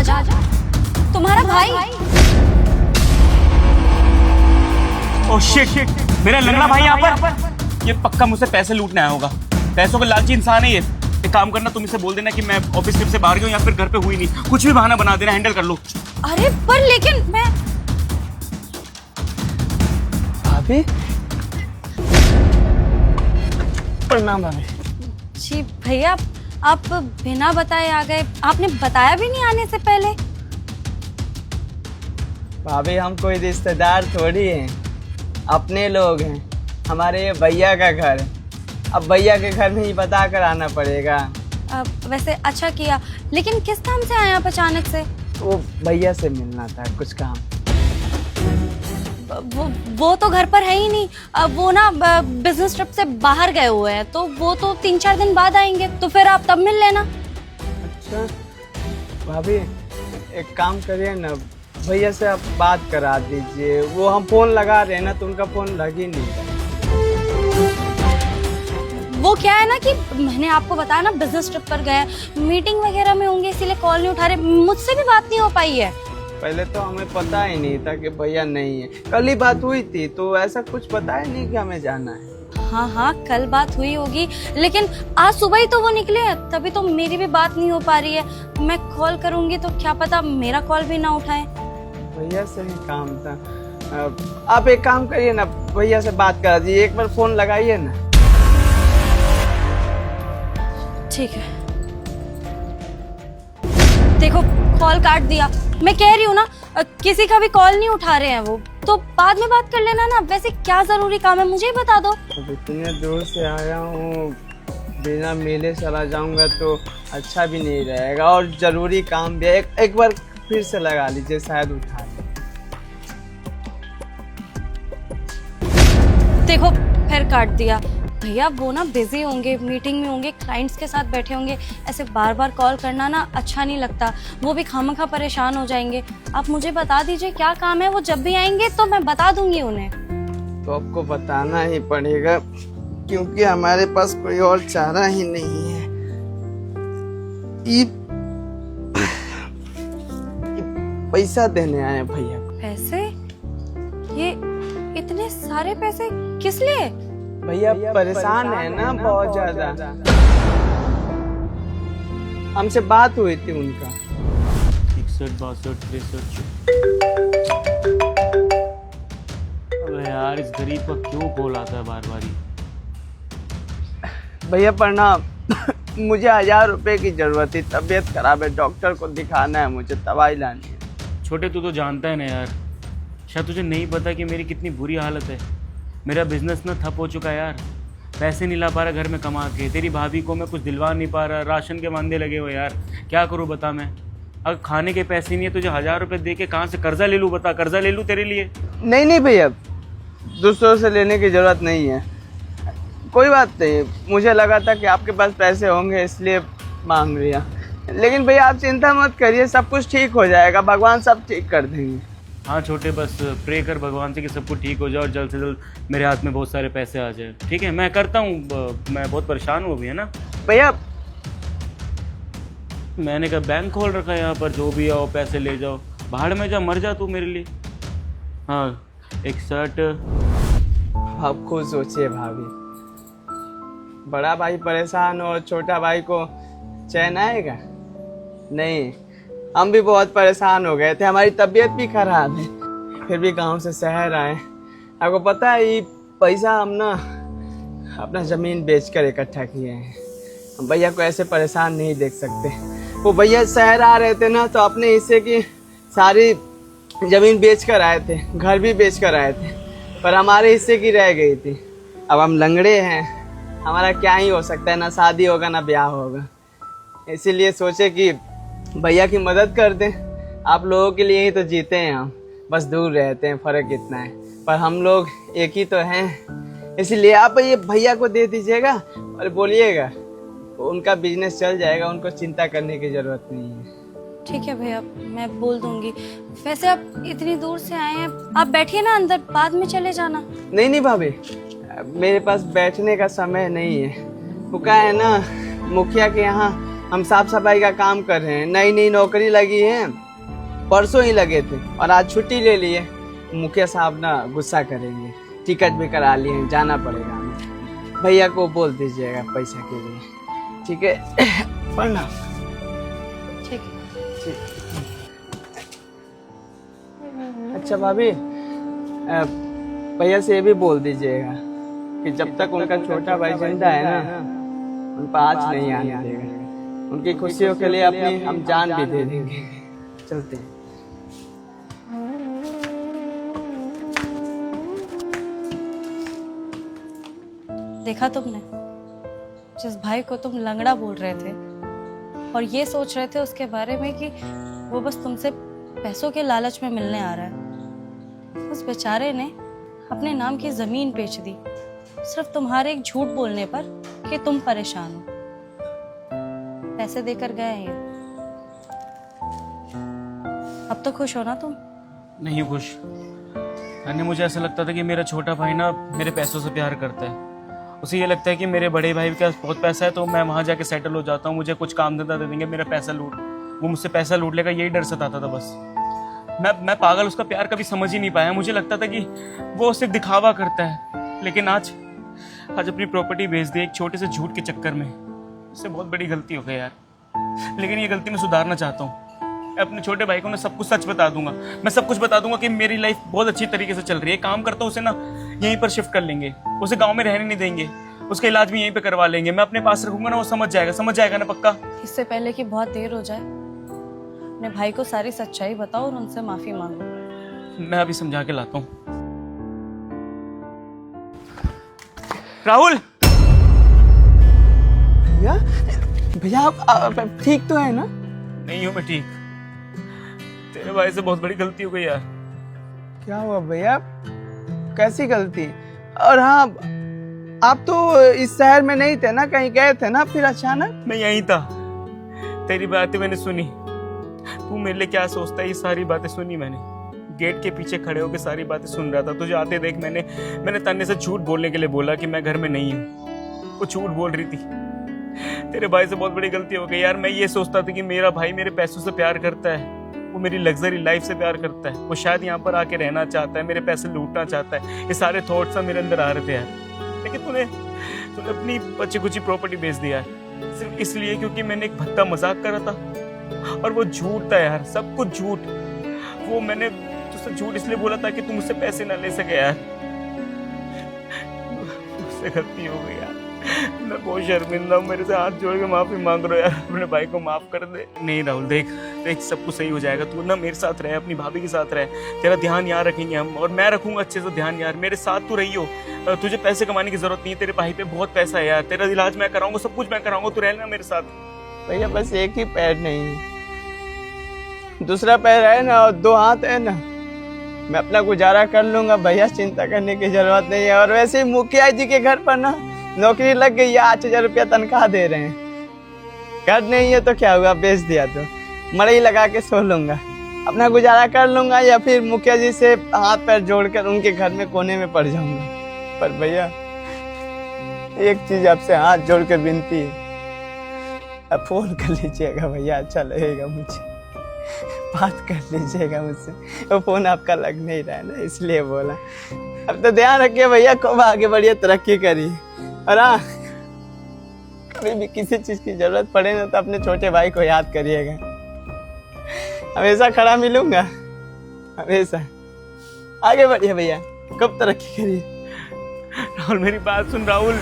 राजा, तुम्हारा भाई। Oh shit, मेरा लंगड़ा भाई यहाँ पर। ये पक्का मुझसे पैसे लूटने आया होगा। पैसों का लालची इंसान है ये। एक काम करना, तुम इसे बोल देना कि मैं ऑफिस ट्रिप से बाहर गया हूँ या फिर घर पे हुई नहीं। कुछ भी बहाना बना देना, हैंडल कर लो। अरे पर लेकिन मैं भाभी, प्रणाम भाभी। जी भैया, आप बिना बताए आ गए। आपने बताया भी नहीं आने से पहले। भाभी हम कोई रिश्तेदार थोड़ी हैं, अपने लोग हैं। हमारे ये भैया का घर है, अब भैया के घर में ही बता कर आना पड़ेगा। वैसे अच्छा किया, लेकिन किस काम से आए आप अचानक से? वो भैया से मिलना था, कुछ काम। वो तो घर पर है ही नहीं। वो ना बिजनेस ट्रिप से बाहर गए हुए हैं, तो वो तो 3-4 दिन बाद आएंगे, तो फिर आप तब मिल लेना। अच्छा भाभी, एक काम करिए ना, भैया से आप बात करा दीजिए। वो हम फोन लगा रहे हैं ना, तो उनका फोन लग ही नहीं रहा। वो क्या है ना कि मैंने आपको बताया ना, बिजनेस ट्रिप पर गए, मीटिंग वगैरह में होंगे, इसीलिए कॉल नहीं उठा रहे। मुझसे भी बात नहीं हो पाई है। पहले तो हमें पता ही नहीं था कि भैया नहीं है। कल ही बात हुई थी, तो ऐसा कुछ पता ही नहीं कि हमें जाना है। हाँ, कल बात हुई होगी, लेकिन आज सुबह ही तो वो निकले हैं, तभी तो मेरी भी बात नहीं हो पा रही है। मैं कॉल करूंगी तो क्या पता मेरा कॉल भी ना उठाए। भैया से ही काम था। आप एक काम करिए ना, भैया से बात करा दीजिए, एक बार फोन लगाइए ना। ठीक है, देखो कॉल काट दिया। मैं कह रही हूँ ना, किसी का भी कॉल नहीं उठा रहे हैं वो, तो बाद में बात कर लेना ना। वैसे क्या जरूरी काम है मुझे ही बता दो। अब इतने दूर से आया हूँ, बिना मिले चला जाऊंगा तो अच्छा भी नहीं रहेगा, और जरूरी काम भी है। एक बार फिर से लगा लीजिए, शायद उठा ले। देखो फिर काट दिया। भैया वो ना बिजी होंगे, मीटिंग में होंगे, क्लाइंट्स के साथ बैठे होंगे। ऐसे बार बार कॉल करना ना अच्छा नहीं लगता, वो भी खामखा परेशान हो जाएंगे। आप मुझे बता दीजिए क्या काम है, वो जब भी आएंगे तो मैं बता दूंगी उन्हें। तो आपको बताना ही पड़ेगा, क्योंकि हमारे पास कोई और चारा ही नहीं है। पैसा देने आए भैया। पैसे? ये इतने सारे पैसे किस लिए? भैया परेशान है ना बहुत ज्यादा। हमसे बात हुई थी उनका। 61, 62, 63। अबे यार, इस गरीब का क्यों कॉल आता है बार बार ही? भैया प्रणाम। मुझे 1000 रुपए की जरूरत थी, तबीयत खराब है, डॉक्टर को दिखाना है, मुझे दवाई लानी है। छोटे, तू तो जानता है ना यार, शायद तुझे नहीं पता कि मेरी कितनी बुरी हालत है। मेरा बिजनेस ना ठप हो चुका है यार, पैसे नहीं ला पा रहा घर में कमा के। तेरी भाभी को मैं कुछ दिलवा नहीं पा रहा, राशन के वांदे लगे हुए यार। क्या करूँ बता मैं? अगर खाने के पैसे नहीं है, तुझे 1000 रुपये दे के कहाँ से कर्जा ले लूँ? बता, कर्जा ले लूँ तेरे लिए? नहीं भैया, दूसरों से लेने की जरूरत नहीं है। कोई बात नहीं, मुझे लगा था कि आपके पास पैसे होंगे इसलिए मांग लिया। लेकिन भैया आप चिंता मत करिए, सब कुछ ठीक हो जाएगा, भगवान सब ठीक कर देंगे। हाँ छोटे, बस प्रे कर भगवान से कि सब कुछ ठीक हो जाए और जल्द से जल्द मेरे हाथ में बहुत सारे पैसे आ जाए। ठीक है, मैं करता हूँ। मैं बहुत परेशान हूँ अभी, है ना भैया? मैंने कहा बैंक खोल रखा है यहाँ पर, जो भी आओ पैसे ले जाओ, भाड़ में जा, मर जा तू मेरे लिए। हाँ, एक शर्ट। आप खुद सोचिए भाभी, बड़ा भाई परेशान हो, छोटा भाई को चैन आएगा? नहीं, हम भी बहुत परेशान हो गए थे, हमारी तबीयत भी खराब है, फिर भी गांव से शहर आए। आपको पता है ये पैसा हम ना अपना ज़मीन बेचकर इकट्ठा किए हैं। हम भैया को ऐसे परेशान नहीं देख सकते। वो भैया शहर आ रहे थे ना, तो अपने हिस्से की सारी ज़मीन बेचकर आए थे, घर भी बेचकर आए थे, पर हमारे हिस्से की रह गई थी। अब हम लंगड़े हैं, हमारा क्या ही हो सकता है, ना शादी होगा ना ब्याह होगा। इसीलिए सोचे कि भैया की मदद कर दें। आप लोगों के लिए ही तो जीते हैं हम, बस दूर रहते हैं, फ़र्क इतना है, पर हम लोग एक ही तो हैं। इसीलिए आप ये भैया को दे दीजिएगा और बोलिएगा, उनका बिजनेस चल जाएगा, उनको चिंता करने की ज़रूरत नहीं है। ठीक है भैया, मैं बोल दूंगी। वैसे आप इतनी दूर से आए हैं, आप बैठिए ना अंदर, बाद में चले जाना। नहीं भाभी, मेरे पास बैठने का समय नहीं है। वो क्या है ना, मुखिया के यहाँ हम साफ सफाई का काम कर रहे हैं, नई नई नौकरी लगी है, परसों ही लगे थे और आज छुट्टी ले लिए। मुखिया साहब ना गुस्सा करेंगे, टिकट भी करा लिए, जाना पड़ेगा हमें। भैया को बोल दीजिएगा पैसा के लिए, ठीक है? प्रणाम। ठीक है। अच्छा भाभी, भैया से ये भी बोल दीजिएगा कि जब तक उनका छोटा भाई जिंदा है ना, उन पर आज नहीं आने देगा। उनकी खुशियों के लिए अपनी हम जान भी दे देंगे। चलते हैं। देखा तुमने, जिस भाई को तुम लंगड़ा बोल रहे थे और ये सोच रहे थे उसके बारे में कि वो बस तुमसे पैसों के लालच में मिलने आ रहा है, उस बेचारे ने अपने नाम की जमीन बेच दी सिर्फ तुम्हारे एक झूठ बोलने पर कि तुम परेशान हो। पैसे देकर गए हैं ये। अब तो खुश हो ना तुम? नहीं खुश। अन्य मुझे ऐसा लगता था कि मेरा छोटा भाई ना मेरे पैसों से प्यार करता है। उसे ये लगता है कि मेरे बड़े भाई के पास बहुत पैसा है तो मैं वहाँ जाके सेटल हो जाता हूँ, मुझे कुछ काम धंधा दे देंगे, मेरा पैसा वो मुझसे पैसा लूट लेगा, यही डर सताता था बस। मैं पागल उसका प्यार कभी समझ ही नहीं पाया। मुझे लगता था कि वो सिर्फ दिखावा करता है, लेकिन आज अपनी प्रॉपर्टी बेच दी एक छोटे से झूठ के चक्कर में। इससे बहुत बड़ी गलती हो गई यार, लेकिन ये गलती मैं सुधारना चाहता हूँ। मैं अपने छोटे भाई को ना सब कुछ सच बता दूंगा। मैं सब कुछ बता दूंगा कि मेरी लाइफ बहुत अच्छी तरीके से चल रही है। काम करता हूँ, उसे ना यहीं पर शिफ्ट कर लेंगे, उसे गांव में रहने नहीं देंगे, उसका इलाज भी यहीं पे करवा लेंगे। मैं अपने पास रखूंगा ना, वो समझ जाएगा ना पक्का। इससे पहले कि बहुत देर हो जाए, अपने भाई को सारी सच्चाई बताओ और उनसे माफी मांगो। मैं अभी समझा के लाता हूँ। राहुल! भैया, भैया आप ठीक तो है ना? नहीं हूँ मैं ठीक। तेरे भाई से बहुत बड़ी गलती हो गई यार। क्या हुआ भैया? कैसी गलती? और हाँ, आप तो इस शहर में नहीं थे ना, कहीं गए थे ना फिर अचानक? मैं यहीं था, तेरी बातें मैंने सुनी। तू मेरे लिए क्या सोचता है, ये सारी बातें सुनी मैंने। गेट के पीछे खड़े होकर सारी बातें सुन रहा था। तुझे आते देख मैंने तन्ने से झूठ बोलने के लिए बोला कि मैं घर में नहीं हूँ। वो झूठ बोल रही थी। तेरे भाई से बहुत बड़ी गलती हो गई यार। मैं ये सोचता था कि मेरा भाई मेरे पैसों से प्यार करता है, वो मेरी लग्जरी लाइफ से प्यार करता है, वो शायद यहाँ पर आके रहना चाहता है, मेरे पैसे लूटना चाहता है। ये सारे थॉट्स मेरे अंदर आ रहे थे यार। लेकिन तूने अपनी बच्ची कुची प्रॉपर्टी बेच दिया है सिर्फ इसलिए क्योंकि मैंने एक भद्दा मजाक करा था, और वो झूठ था यार, सब कुछ झूठ। वो मैंने तुझसे झूठ इसलिए बोला था कि तुम मुझसे पैसे ना ले सके यार। मुझसे गलती हो गई यार, मैं बहुत शर्मिंदा हूँ। मेरे से हाथ जोड़ के माफी मांग रहा यार, अपने भाई को माफ कर दे। नहीं राहुल, देख सब कुछ सही हो जाएगा। तू ना मेरे साथ रहे, अपनी भाभी के साथ रहे, तेरा ध्यान यहाँ रखेंगे हम, और मैं रखूंगा अच्छे से ध्यान यार। मेरे साथ तू रही हो, तुझे पैसे कमाने की जरूरत नहीं है, तेरे भाई पे बहुत पैसा है यार। तेरा इलाज मैं कराऊंगा, सब कुछ मैं कराऊंगा, तू रहना मेरे साथ। भैया बस एक ही पैर नहीं, दूसरा पैर है ना और दो हाथ है ना, मैं अपना गुजारा कर लूंगा भैया, चिंता करने की जरूरत नहीं है। और वैसे ही मुखिया जी के घर पर ना नौकरी लग गई है, 8,000 रुपया तनख्वाह दे रहे हैं। घर नहीं है तो क्या हुआ, बेच दिया तो मड़ई लगा के सो लूंगा, अपना गुजारा कर लूंगा, या फिर मुखिया जी से हाथ पैर जोड़कर उनके घर में कोने में पड़ जाऊंगा। पर भैया एक चीज आपसे हाथ जोड़कर विनती है, अब फोन कर लीजिएगा भैया, अच्छा लगेगा मुझे, बात कर लीजिएगा मुझसे। वो फोन आपका लग नहीं रहा है ना, इसलिए बोला। अब तो ध्यान रखिए भैया, खूब आगे बढ़िए, तरक्की करिए। और हाँ, कभी भी किसी चीज की जरूरत पड़े ना तो अपने छोटे भाई को याद करिएगा। हमेशा खड़ा मिलूंगा, हमेशा। आगे बढ़िए भैया, कब तरक्की करिए। राहुल मेरी बात सुन राहुल।